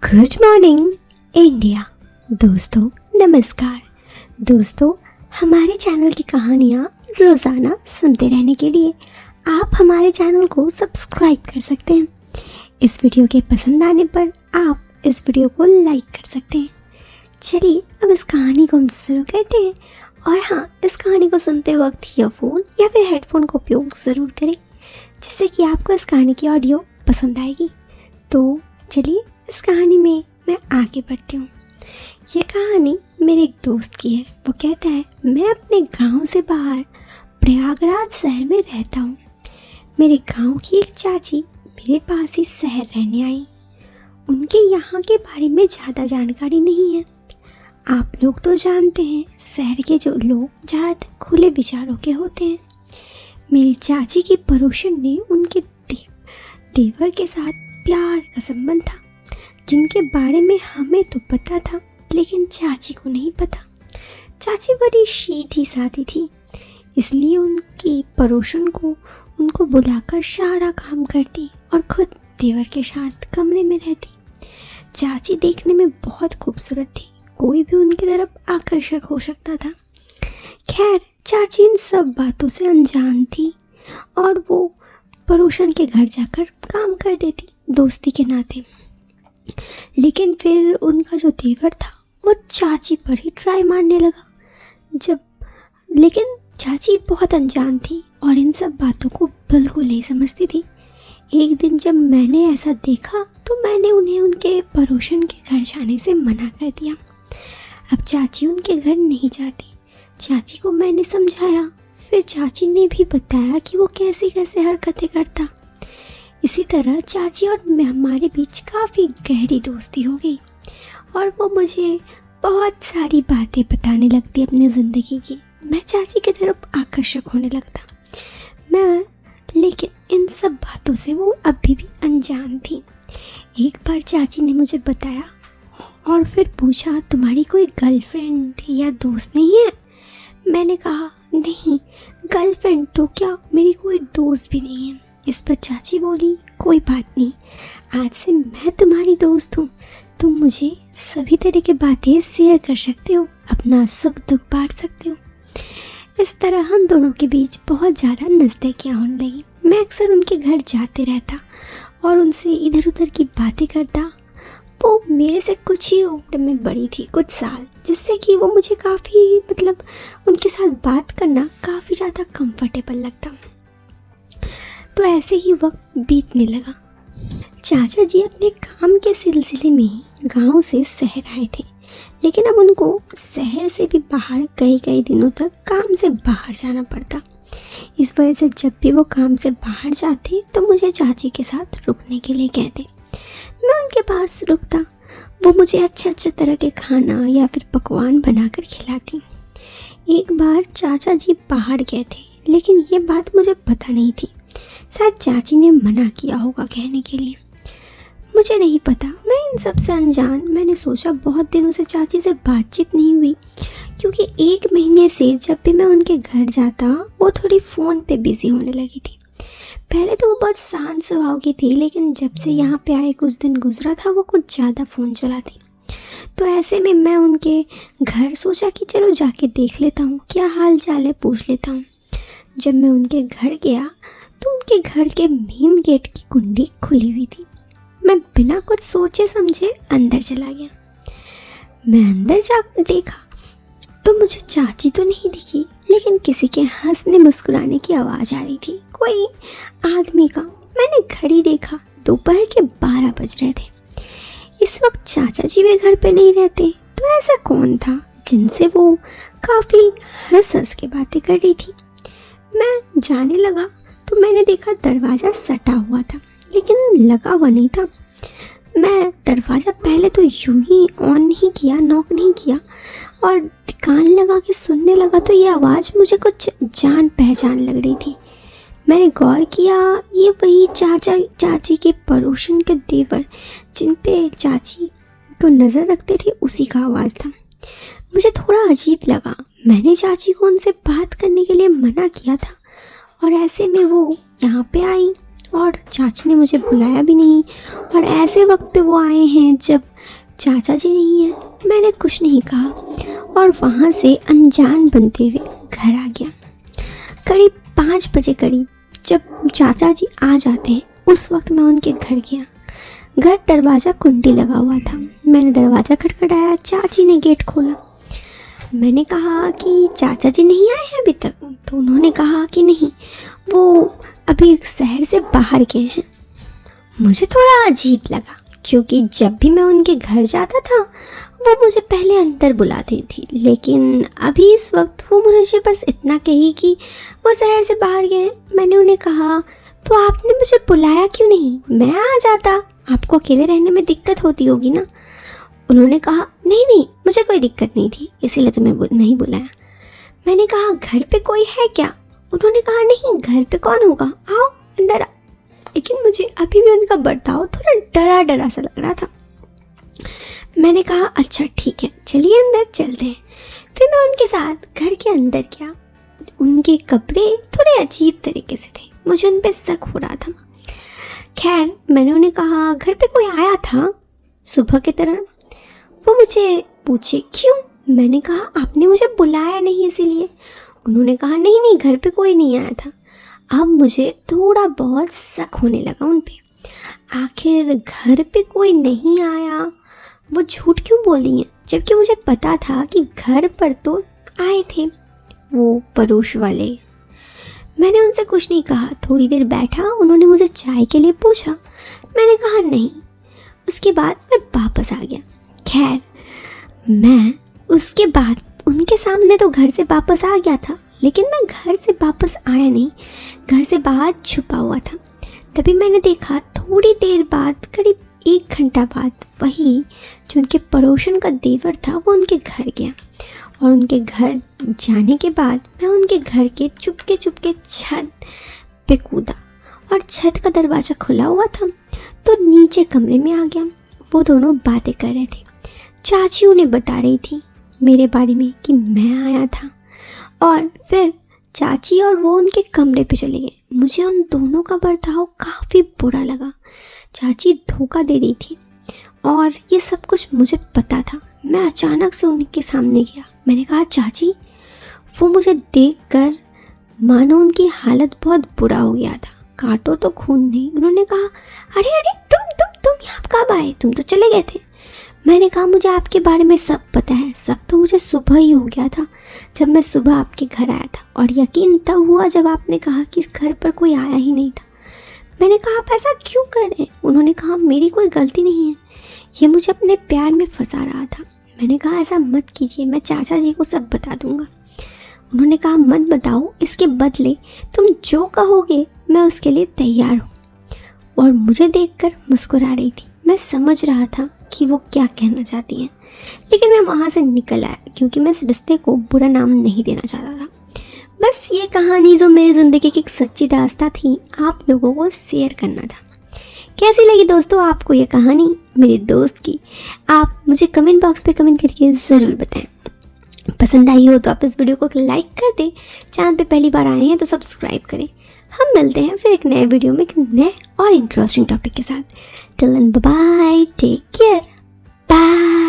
Good morning India. दोस्तों नमस्कार। दोस्तों हमारे चैनल की कहानियाँ रोज़ाना सुनते रहने के लिए आप हमारे चैनल को सब्सक्राइब कर सकते हैं। इस वीडियो के पसंद आने पर आप इस वीडियो को लाइक कर सकते हैं। चलिए अब इस कहानी को हम शुरू करते हैं। और हाँ, इस कहानी को सुनते वक्त ईयरफोन या फिर हेडफोन का उपयोग ज़रूर करें, जिससे कि आपको इस कहानी की ऑडियो पसंद आएगी। तो चलिए इस कहानी में मैं आगे बढ़ती हूँ। ये कहानी मेरे एक दोस्त की है। वो कहता है, मैं अपने गांव से बाहर प्रयागराज शहर में रहता हूँ। मेरे गांव की एक चाची मेरे पास ही शहर रहने आई। उनके यहाँ के बारे में ज़्यादा जानकारी नहीं है। आप लोग तो जानते हैं, शहर के जो लोग ज़्यादातर खुले विचारों के होते हैं। मेरी चाची की पड़ोसन ने उनके देवर के साथ प्यार का संबंध था, जिनके बारे में हमें तो पता था, लेकिन चाची को नहीं पता। चाची बड़ी सीधी सादी थी, इसलिए उनकी पड़ोसन को उनको बुलाकर सारा काम करती और खुद देवर के साथ कमरे में रहती। चाची देखने में बहुत खूबसूरत थी, कोई भी उनकी तरफ आकर्षक हो सकता था। खैर, चाची इन सब बातों से अनजान थी और वो पड़ोसन के घर जाकर काम कर देती दोस्ती के नाते। लेकिन फिर उनका जो देवर था वो चाची पर ही ट्राई मारने लगा। लेकिन चाची बहुत अनजान थी और इन सब बातों को बिल्कुल नहीं समझती थी। एक दिन जब मैंने ऐसा देखा तो मैंने उन्हें उनके पड़ोसन के घर जाने से मना कर दिया। अब चाची उनके घर नहीं जाती। चाची को मैंने समझाया, फिर चाची ने भी बताया कि वो कैसी कैसे हरकतें करता। इसी तरह चाची और हमारे बीच काफ़ी गहरी दोस्ती हो गई और वो मुझे बहुत सारी बातें बताने लगती अपनी ज़िंदगी की। मैं चाची की तरफ आकर्षक होने लगता। लेकिन इन सब बातों से वो अभी भी अनजान थी। एक बार चाची ने मुझे बताया और फिर पूछा, तुम्हारी कोई गर्लफ्रेंड या दोस्त नहीं है? मैंने कहा, नहीं, गर्लफ्रेंड तो क्या, मेरी कोई दोस्त भी नहीं है। इस पर चाची बोली, कोई बात नहीं, आज से मैं तुम्हारी दोस्त हूँ। तुम मुझे सभी तरह की बातें शेयर कर सकते हो, अपना सुख दुख बांट सकते हो। इस तरह हम दोनों के बीच बहुत ज़्यादा नज़दीकियाँ होने लगी। मैं अक्सर उनके घर जाते रहता और उनसे इधर उधर की बातें करता। वो मेरे से कुछ ही उम्र में बड़ी थी, कुछ साल, जिससे कि वो मुझे काफ़ी उनके साथ बात करना काफ़ी ज़्यादा कंफर्टेबल लगता। तो ऐसे ही वक्त बीतने लगा। चाचा जी अपने काम के सिलसिले में ही गांव से शहर आए थे, लेकिन अब उनको शहर से भी बाहर कई दिनों तक काम से बाहर जाना पड़ता। इस वजह से जब भी वो काम से बाहर जाते तो मुझे चाची के साथ रुकने के लिए कहते। मैं उनके पास रुकता। वो मुझे अच्छे तरह के खाना या फिर पकवान बनाकर खिलाती। एक बार चाचा जी बाहर गए थे, लेकिन ये बात मुझे पता नहीं थी। शायद चाची ने मना किया होगा कहने के लिए, मुझे नहीं पता। मैं इन सब से अनजान। मैंने सोचा बहुत दिनों से चाची से बातचीत नहीं हुई, क्योंकि 1 महीने से जब भी मैं उनके घर जाता वो थोड़ी फ़ोन पे बिज़ी होने लगी थी। पहले तो वो बहुत शांत स्वभाव की थी, लेकिन जब से यहाँ पे आए कुछ दिन गुजरा था वो कुछ ज़्यादा फ़ोन चलाती। तो ऐसे में मैं उनके घर सोचा कि चलो जाके देख लेता हूँ, क्या हाल चाल है पूछ लेता हूँ। जब मैं उनके घर गया तो उनके घर के मेन गेट की कुंडी खुली हुई थी। मैं बिना कुछ सोचे समझे अंदर चला गया। मैं अंदर जाकर देखा तो मुझे चाची तो नहीं दिखी, लेकिन किसी के हंसने मुस्कुराने की आवाज़ आ रही थी, कोई आदमी का। मैंने घड़ी देखा, दोपहर के 12 बज रहे थे। इस वक्त चाचा जी भी घर पे नहीं रहते, तो ऐसा कौन था जिनसे वो काफ़ी हंस के बातें कर रही थी। मैं जाने लगा तो मैंने देखा दरवाज़ा सटा हुआ था, लेकिन लगा हुआ नहीं था। मैं दरवाज़ा पहले तो यूं ही ऑन नहीं किया, नॉक नहीं किया, और कान लगा के सुनने लगा तो ये आवाज़ मुझे कुछ जान पहचान लग रही थी। मैंने गौर किया, ये वही चाची के पड़ोसन के देवर जिन पे चाची को नज़र रखते थे, उसी का आवाज़ था। मुझे थोड़ा अजीब लगा। मैंने चाची को उनसे बात करने के लिए मना किया था और ऐसे में वो यहाँ पे आई और चाची ने मुझे बुलाया भी नहीं, और ऐसे वक्त पे वो आए हैं जब चाचा जी नहीं हैं। मैंने कुछ नहीं कहा और वहाँ से अनजान बनते हुए घर आ गया। करीब 5 बजे करीब जब चाचा जी आ जाते हैं, उस वक्त मैं उनके घर गया। घर दरवाज़ा कुंडी लगा हुआ था। मैंने दरवाज़ा खटखटाया, चाची ने गेट खोला। मैंने कहा कि चाचा जी नहीं आए हैं अभी तक, तो उन्होंने कहा कि नहीं, वो अभी शहर से बाहर गए हैं। मुझे थोड़ा अजीब लगा, क्योंकि जब भी मैं उनके घर जाता था वो मुझे पहले अंदर बुलाती थी, लेकिन अभी इस वक्त वो मुझे बस इतना कही कि वो शहर से बाहर गए। मैंने उन्हें कहा, तो आपने मुझे बुलाया क्यों नहीं, मैं आ जाता, आपको अकेले रहने में दिक्कत होती होगी ना। उन्होंने कहा, नहीं, मुझे कोई दिक्कत नहीं थी, इसीलिए तुम्हें नहीं बुलाया। मैंने कहा, घर पे कोई है क्या? उन्होंने कहा, नहीं, घर पे कौन होगा, आओ अंदर आओ। लेकिन मुझे अभी भी उनका बर्ताव थोड़ा डरा डरा सा लग रहा था। मैंने कहा, अच्छा ठीक है, चलिए अंदर चलते हैं। फिर मैं उनके साथ घर के अंदर गया। उनके कपड़े थोड़े अजीब तरीके से थे, मुझे उन पर शक हो रहा था। खैर, मैंने उन्हें कहा, घर पे कोई आया था सुबह की तरह? वो मुझे पूछे, क्यों? मैंने कहा, आपने मुझे बुलाया नहीं इसीलिए। उन्होंने कहा, नहीं, घर पे कोई नहीं आया था। अब मुझे थोड़ा बहुत शक होने लगा उन पे। आखिर घर पे कोई नहीं आया, वो झूठ क्यों बोली हैं, जबकि मुझे पता था कि घर पर तो आए थे वो पड़ोस वाले। मैंने उनसे कुछ नहीं कहा। थोड़ी देर बैठा, उन्होंने मुझे चाय के लिए पूछा। मैंने कहा नहीं। उसके बाद मैं वापस आ गया। खैर, मैं उसके बाद उनके सामने तो घर से वापस आ गया था, लेकिन मैं घर से वापस आया नहीं, घर से बाहर छुपा हुआ था। तभी मैंने देखा, थोड़ी देर बाद, करीब 1 घंटा बाद, वही जो उनके पड़ोसन का देवर था वो उनके घर गया। और उनके घर जाने के बाद मैं उनके घर के चुपके छत पे कूदा, और छत का दरवाज़ा खुला हुआ था तो नीचे कमरे में आ गया। वो दोनों बातें कर रहे थे। चाची उन्हें बता रही थी मेरे बारे में कि मैं आया था, और फिर चाची और वो उनके कमरे पे चले गए। मुझे उन दोनों का बर्ताव काफ़ी बुरा लगा। चाची धोखा दे रही थी और ये सब कुछ मुझे पता था। मैं अचानक से उनके सामने गया। मैंने कहा, चाची। वो मुझे देखकर मानो उनकी हालत बहुत बुरा हो गया था। काटो तो खून नहीं। उन्होंने कहा, अरे तुम यहाँ कब आए, तुम तो चले गए थे। मैंने कहा, मुझे आपके बारे में सब पता है। शक तो मुझे सुबह ही हो गया था, जब मैं सुबह आपके घर आया था, और यकीन तब हुआ जब आपने कहा कि इस घर पर कोई आया ही नहीं था। मैंने कहा, आप ऐसा क्यों कर रहे हैं? उन्होंने कहा, मेरी कोई गलती नहीं है, ये मुझे अपने प्यार में फंसा रहा था। मैंने कहा, ऐसा मत कीजिए, मैं चाचा जी को सब बता दूंगा। उन्होंने कहा, मत बताओ, इसके बदले तुम जो कहोगे मैं उसके लिए तैयार हूँ। और मुझे देखकर मुस्कुरा रही थी। मैं समझ रहा था कि वो क्या कहना चाहती हैं, लेकिन मैं वहाँ से निकल आया, क्योंकि मैं इस रिश्ते को बुरा नाम नहीं देना चाहता था। बस ये कहानी जो मेरी ज़िंदगी की एक सच्ची दास्तां थी, आप लोगों को शेयर करना था। कैसी लगी दोस्तों आपको ये कहानी मेरे दोस्त की? आप मुझे कमेंट बॉक्स पे कमेंट करके ज़रूर बताएं। पसंद आई हो तो आप इस वीडियो को लाइक कर दें। चैनल पे पहली बार आए हैं तो सब्सक्राइब करें। हम मिलते हैं फिर एक नए वीडियो में एक नए और इंटरेस्टिंग टॉपिक के साथ। Till then bye bye, take care, bye.